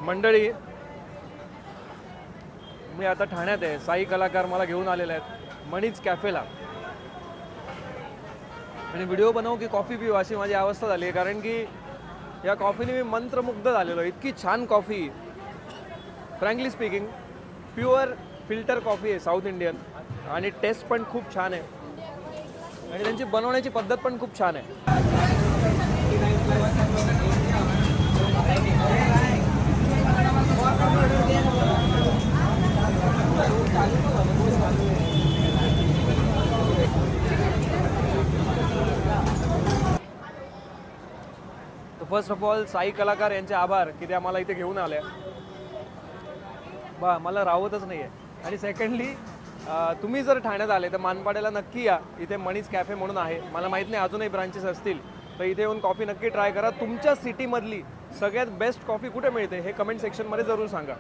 मंडळी, मी आता ठाण्यात आहे. साई कलाकार मला घेऊन आलेले आहेत मणीच कॅफेला. आणि व्हिडिओ बनवू की कॉफी पिऊ अशी माझी अवस्था झाली आहे, कारण की या कॉफीने मी मंत्रमुग्ध झालेलो. इतकी छान coffee, frankly speaking pure filter coffee आहे, साऊथ इंडियन, आणि टेस्ट पण खूप छान आहे आणि त्यांची बनवण्याची पद्धत पण खूप छान आहे. फर्स्ट ऑफ ऑल साई कलाकार यांचे आभार की त्या मला इथे घेऊन आल्या. मला राहवतच नाही आहे. आणि सेकंडली, तुम्ही जर ठाण्यात आले तर मानपाड्याला नक्की या. इथे मणीज कॅफे म्हणून आहे, मला माहीत नाही अजूनही ब्रांचेस असतील, तर इथे येऊन कॉफी नक्की ट्राय करा. तुमच्या सिटीमधली सगळ्यात बेस्ट कॉफी कुठे मिळते हे कमेंट सेक्शनमध्ये जरूर सांगा.